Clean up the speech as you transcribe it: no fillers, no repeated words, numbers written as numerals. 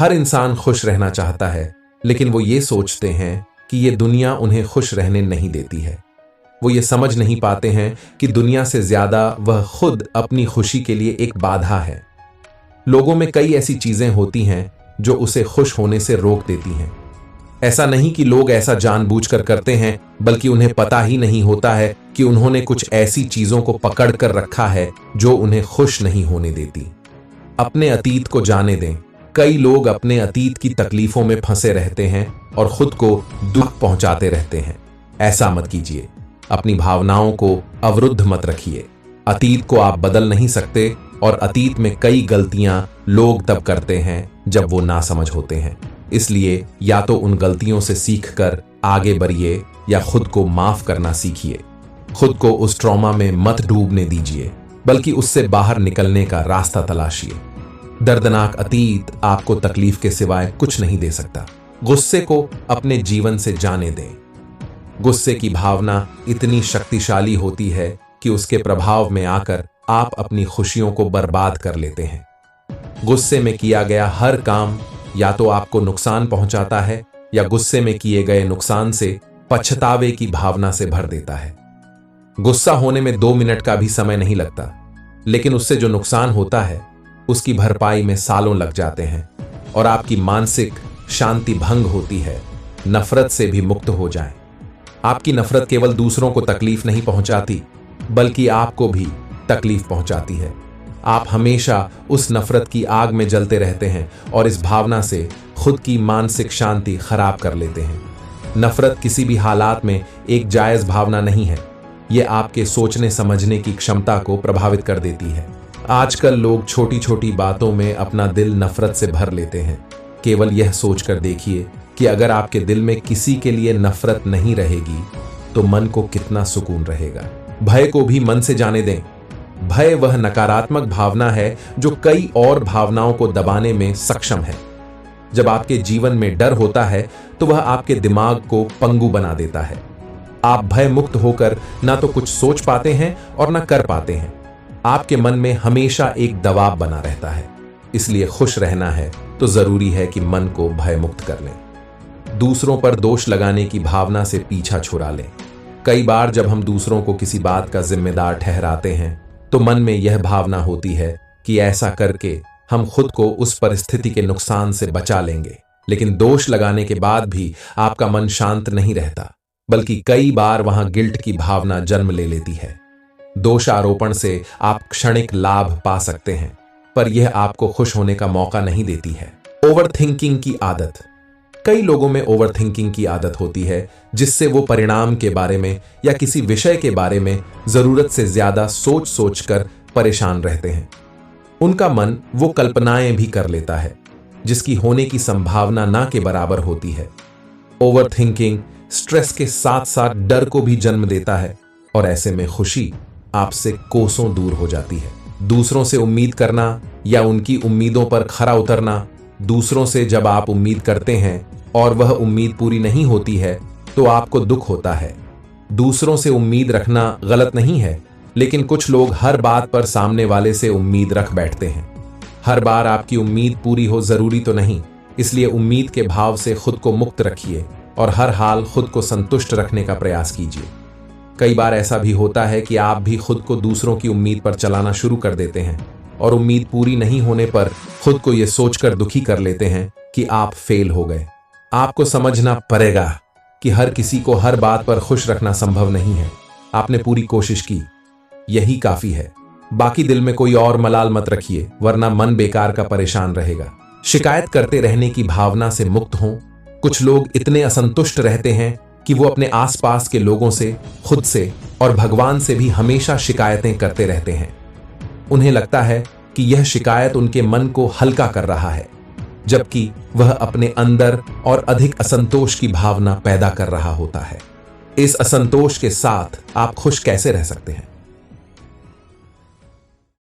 हर इंसान खुश रहना चाहता है, लेकिन वो ये सोचते हैं कि ये दुनिया उन्हें खुश रहने नहीं देती है। वो ये समझ नहीं पाते हैं कि दुनिया से ज्यादा वह खुद अपनी खुशी के लिए एक बाधा है। लोगों में कई ऐसी चीजें होती हैं जो उसे खुश होने से रोक देती हैं। ऐसा नहीं कि लोग ऐसा जानबूझकर करते हैं, बल्कि उन्हें पता ही नहीं होता है कि उन्होंने कुछ ऐसी चीजों को पकड़ कर रखा है जो उन्हें खुश नहीं होने देती। अपने अतीत को जाने दें। कई लोग अपने अतीत की तकलीफों में फंसे रहते हैं और खुद को दुख पहुंचाते रहते हैं। ऐसा मत कीजिए। अपनी भावनाओं को अवरुद्ध मत रखिए। अतीत को आप बदल नहीं सकते और अतीत में कई गलतियां लोग तब करते हैं जब वो नासमझ होते हैं। इसलिए या तो उन गलतियों से सीखकर आगे बढ़िए या खुद को माफ करना सीखिए। खुद को उस ट्रॉमा में मत डूबने दीजिए, बल्कि उससे बाहर निकलने का रास्ता तलाशिए। दर्दनाक अतीत आपको तकलीफ के सिवाय कुछ नहीं दे सकता। गुस्से को अपने जीवन से जाने दें। गुस्से की भावना इतनी शक्तिशाली होती है कि उसके प्रभाव में आकर आप अपनी खुशियों को बर्बाद कर लेते हैं। गुस्से में किया गया हर काम या तो आपको नुकसान पहुंचाता है या गुस्से में किए गए नुकसान से पछतावे की भावना से भर देता है। गुस्सा होने में 2 मिनट का भी समय नहीं लगता, लेकिन उससे जो नुकसान होता है उसकी भरपाई में सालों लग जाते हैं और आपकी मानसिक शांति भंग होती है। नफरत से भी मुक्त हो जाएं। आपकी नफरत केवल दूसरों को तकलीफ नहीं पहुंचाती, बल्कि आपको भी तकलीफ पहुंचाती है। आप हमेशा उस नफरत की आग में जलते रहते हैं और इस भावना से खुद की मानसिक शांति खराब कर लेते हैं। नफरत किसी भी हालात में एक जायज भावना नहीं है। यह आपके सोचने समझने की क्षमता को प्रभावित कर देती है। आजकल लोग छोटी छोटी बातों में अपना दिल नफरत से भर लेते हैं। केवल यह सोचकर देखिए कि अगर आपके दिल में किसी के लिए नफरत नहीं रहेगी तो मन को कितना सुकून रहेगा। भय को भी मन से जाने दें। भय वह नकारात्मक भावना है जो कई और भावनाओं को दबाने में सक्षम है। जब आपके जीवन में डर होता है तो वह आपके दिमाग को पंगु बना देता है। आप भय मुक्त होकर ना तो कुछ सोच पाते हैं और ना कर पाते हैं। आपके मन में हमेशा एक दबाव बना रहता है। इसलिए खुश रहना है तो जरूरी है कि मन को भय मुक्त कर लें। दूसरों पर दोष लगाने की भावना से पीछा छुड़ा लें। कई बार जब हम दूसरों को किसी बात का जिम्मेदार ठहराते हैं तो मन में यह भावना होती है कि ऐसा करके हम खुद को उस परिस्थिति के नुकसान से बचा लेंगे। लेकिन दोष लगाने के बाद भी आपका मन शांत नहीं रहता, बल्कि कई बार वहां गिल्ट की भावना जन्म ले लेती है। दोषारोपण से आप क्षणिक लाभ पा सकते हैं, पर यह आपको खुश होने का मौका नहीं देती है। ओवरथिंकिंग की आदत। कई लोगों में ओवरथिंकिंग की आदत होती है, जिससे वो परिणाम के बारे में या किसी विषय के बारे में जरूरत से ज्यादा सोच सोचकर परेशान रहते हैं। उनका मन वो कल्पनाएं भी कर लेता है जिसकी होने की संभावना ना के बराबर होती है। ओवरथिंकिंग स्ट्रेस के साथ साथ डर को भी जन्म देता है और ऐसे में खुशी आपसे कोसों दूर हो जाती है। दूसरों से उम्मीद करना या उनकी उम्मीदों पर खरा उतरना। दूसरों से जब आप उम्मीद करते हैं और वह उम्मीद पूरी नहीं होती है तो आपको दुख होता है। दूसरों से उम्मीद रखना गलत नहीं है, लेकिन कुछ लोग हर बात पर सामने वाले से उम्मीद रख बैठते हैं। हर बार आपकी उम्मीद पूरी हो जरूरी तो नहीं, इसलिए उम्मीद के भाव से खुद को मुक्त रखिए और हर हाल खुद को संतुष्ट रखने का प्रयास कीजिए। कई बार ऐसा भी होता है कि आप भी खुद को दूसरों की उम्मीद पर चलाना शुरू कर देते हैं और उम्मीद पूरी नहीं होने पर खुद को यह सोचकर दुखी कर लेते हैं कि आप फेल हो गए। आपको समझना पड़ेगा कि हर किसी को हर बात पर खुश रखना संभव नहीं है। आपने पूरी कोशिश की, यही काफी है। बाकी दिल में कोई और मलाल मत रखिए, वरना मन बेकार का परेशान रहेगा। शिकायत करते रहने की भावना से मुक्त हों। कुछ लोग इतने असंतुष्ट रहते हैं कि वो अपने आसपास के लोगों से, खुद से और भगवान से भी हमेशा शिकायतें करते रहते हैं। उन्हें लगता है कि यह शिकायत उनके मन को हल्का कर रहा है, जबकि वह अपने अंदर और अधिक असंतोष की भावना पैदा कर रहा होता है। इस असंतोष के साथ आप खुश कैसे रह सकते हैं?